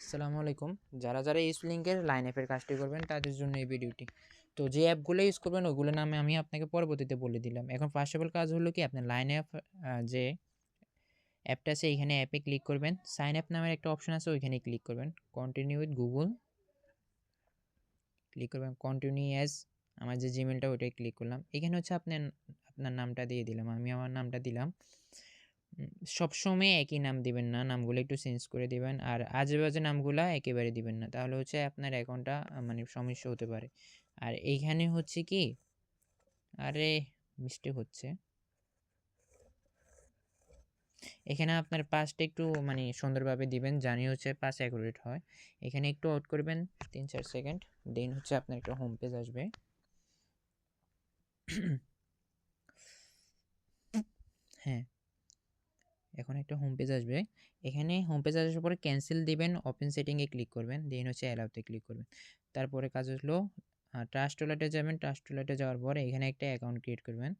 আসসালামু আলাইকুম। যারা ইউজ লিঙ্কের লাইন অ্যাপের কাজটি করবেন তাদের জন্য এই ভিডিওটি। তো যে অ্যাপগুলো ইউজ করবেন ওগুলোর নামে আমি আপনাকে পরবর্তীতে বলে দিলাম। এখন ফার্স্ট অফ অল কাজ হলো কি আপনার লাইন অ্যাপ যে অ্যাপটা আছে এখানে অ্যাপে ক্লিক করবেন। সাইন আপ নামের একটা অপশন আছে ওইখানে ক্লিক করবেন। কন্টিনিউ উইথ গুগল ক্লিক করবেন। কন্টিনিউ অ্যাজ আমার যে জিমেলটা ওইটাই ক্লিক করলাম। এখানে হচ্ছে আপনার নামটা দিয়ে দিলাম। আমি আমার নামটা দিলাম। সবসময় একই নাম দিবেন না, নামগুলো একটু চেঞ্জ করে দিবেন। আর আজেবাজে নামগুলা একেবারে দিবেন না, তাহলে হচ্ছে আপনার অ্যাকাউন্টটা মানে সমস্যা হতে পারে। আর এইখানে হচ্ছে কি, আরে মিস্টেক হচ্ছে, এখানে আপনার পাসটা একটু মানে সুন্দরভাবে দিবেন, জানি হচ্ছে পাস অ্যাকুরেট হয়। এখানে একটু আউট করবেন 3-4 সেকেন্ড, দেন হচ্ছে আপনার একটা হোম পেজ আসবে। হ্যাঁ, এখন একটা হোম পেজ আসবে। এখানে হোম পেজ আসার পরে ক্যান্সেল দিবেন, ওপেন সেটিংয়ে ক্লিক করবেন, দেন হচ্ছে অ্যালাউতে ক্লিক করবেন। তারপরে কাজ হলো ট্রাস্ট ওয়ালেটে যাবেন। ট্রাস্ট ওয়ালেটে যাওয়ার পরে এখানে একটা অ্যাকাউন্ট ক্রিয়েট করবেন।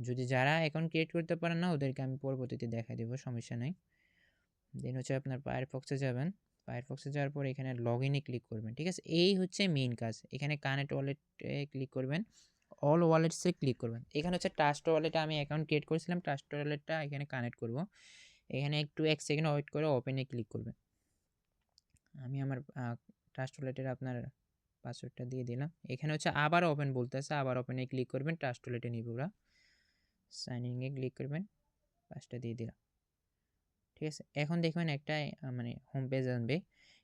যদি যারা অ্যাকাউন্ট ক্রিয়েট করতে পারেন না ওদেরকে আমি পরবর্তীতে দেখা দেবো, সমস্যা নেই। দেন হচ্ছে আপনার ফায়ারফক্সে যাবেন। ফায়ারফক্সে যাওয়ার পর এখানে লগ ইনে ক্লিক করবেন, ঠিক আছে? এই হচ্ছে মেইন কাজ। এখানে কানেক্ট ওয়ালেটে ক্লিক করবেন, অল ওয়ালেটসে ক্লিক করবেন। এখানে হচ্ছে ট্রাস্ট ওয়ালেটে আমি অ্যাকাউন্ট ক্রিয়েট করেছিলাম, ট্রাস্ট ওয়ালেটটা এখানে কানেক্ট করব। এখানে একটু 1 সেকেন্ড ওয়েট করে ওপেনে ক্লিক করবেন। আমি আমার ট্রাস্ট ওয়ালেটের আপনার পাসওয়ার্ডটা দিয়ে দিলাম। এখানে হচ্ছে আবার ওপেন বলতেছে, আবার ওপেনে ক্লিক করবেন, ট্রাস্ট ওয়ালেটে নিব ওরা। সাইন ইনে ক্লিক করবেন, পাসটা দিয়ে দিলাম, ঠিক আছে? এখন দেখবেন একটা মানে হোম পেজ আনবে।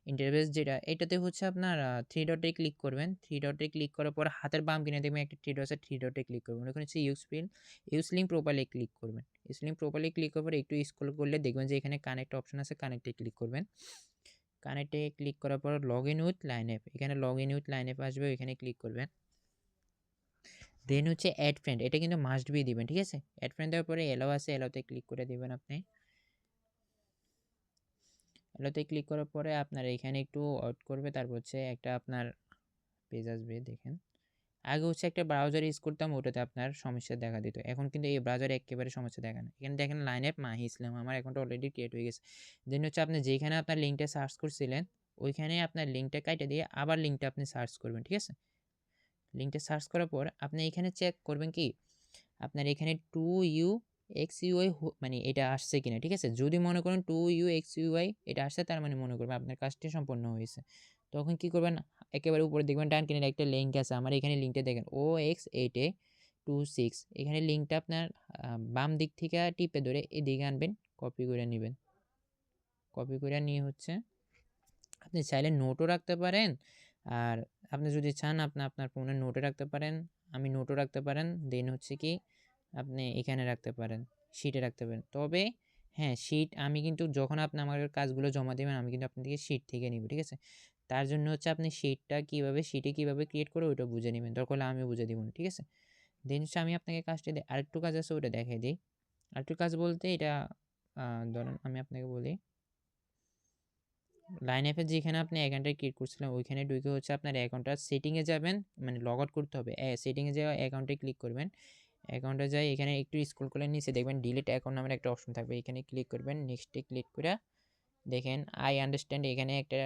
ইন্টারফেস যেটা এটাতে হচ্ছে আপনার 3 ডটে ক্লিক করবেন। 3 ডটে ক্লিক করার পর হাতের বাম কিনে দেখবেন একটা 3 ডট আছে, 3 ডটে ক্লিক করবেন। ওখানে হচ্ছে ইউজ লিঙ্ক প্রোফাইলে ক্লিক করবেন। ইউজ লিঙ্ক প্রোফাইলে ক্লিক করার পর একটু স্ক্রল করলে দেখবেন যে এখানে কানেক্ট অপশন আছে, কানেক্টে ক্লিক করবেন। কানেক্টে ক্লিক করার পর log in with Line app, এখানে log in with Line app আসবে, এখানে ক্লিক করবেন। দেন হচ্ছে অ্যাড ফ্রেন্ড, এটা কিন্তু মাস্ট বি দিবেন, ঠিক আছে? অ্যাড ফ্রেন্ড দেওয়ার পরে এলাও আছে, এলাওতে ক্লিক করে দিবেন আপনি। এলাওতে ক্লিক করার পরে আপনার এখানে একটু ওয়েট করবে, তারপর হচ্ছে একটা আপনার পেজ আসবে, দেখেন। আগে হচ্ছে একটা ব্রাউজার ইউজ করতাম, ওটাতে আপনার সমস্যা দেখা দিত। এখন কিন্তু এই ব্রাউজারে একেবারে সমস্যা দেখা না। এখানে দেখেন লাইন অ্যাপ মাহি ইসলাম, আমার অ্যাকাউন্টটা অলরেডি ক্রিয়েট হয়ে গেছে। দেন হচ্ছে আপনি যেখানে আপনার লিঙ্কটা সার্চ করছিলেন ওইখানে আপনার লিঙ্কটা কাইটে দিয়ে আবার লিঙ্কটা আপনি সার্চ করবেন, ঠিক আছে? লিঙ্কটা সার্চ করার পর আপনি এখানে চেক করবেন কি আপনার এখানে 2UXUI মানে এটা আসছে কিনা, ঠিক আছে? যদি মনে করেন 2UXUI এটা আসছে, তার মানে মনে করবেন আপনার কাজটি সম্পন্ন হয়েছে। তখন কি করবেন, একেবারে উপরে দেখবেন ডান কিনারে একটা লিঙ্ক আছে, আমার এখানে লিঙ্কটা দেখেন OX8A26, এখানে লিঙ্কটা আপনার বাম দিক থেকে টিপে ধরে এদিকে আনবেন, কপি করে নেবেন। কপি করে নিয়ে হচ্ছে আপনি চাইলে নোটও রাখতে পারেন, আর আপনি যদি চান আপনি আপনার ফোনে নোটে রাখতে পারেন, আমি নোটও রাখতে পারেন। দেন হচ্ছে কি আপনি এখানে রাখতে পারেন, শিটে রাখতে পারেন। তবে হ্যাঁ, শিট আমি কিন্তু যখন আপনি আমার কাজগুলো জমা দেবেন আমি কিন্তু আপনার থেকে শিট থেকে নিব, ঠিক আছে? তার জন্য হচ্ছে আপনি শিটে কীভাবে ক্রিয়েট করে ওইটা বুঝে নেবেন, দরকার হলে আমিও বুঝে দিব না, ঠিক আছে? দেন হচ্ছে আমি আপনাকে কাজটা দিই, আরেকটু কাজ আছে ওটা দেখাই দিই। আরেকটু কাজ বলতে এটা ধরেন আমি আপনাকে বলি, লাইন অ্যাপে যেখানে আপনি অ্যাকাউন্টটা ক্রিয়েট করছিলেন ওইখানে ঢুকে হচ্ছে আপনার অ্যাকাউন্টটা সেটিংয়ে যাবেন, মানে লগ আউট করতে হবে। সেটিংয়ে যাওয়া অ্যাকাউন্টে ক্লিক করবেন। অ্যাকাউন্টে যাই এখানে একটু স্ক্রল করে নিচে দেখবেন ডিলিট অ্যাকাউন্ট নামের একটা অপশন থাকবে, এখানে ক্লিক করবেন। নেক্সটে ক্লিক করে দেখেন আই আন্ডারস্ট্যান্ড, এখানে একটা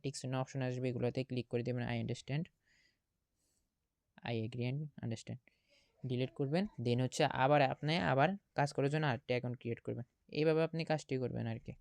টিক চিহ্ন অপশন আসবে, এগুলোতে ক্লিক করে দেবেন I understand, I agree and understand, delete করবেন। দেন হচ্ছে আবার আপনি কাজ করার জন্য আরেকটা অ্যাকাউন্ট ক্রিয়েট করবেন। এইভাবে আপনি কাজটি করবেন আর কি।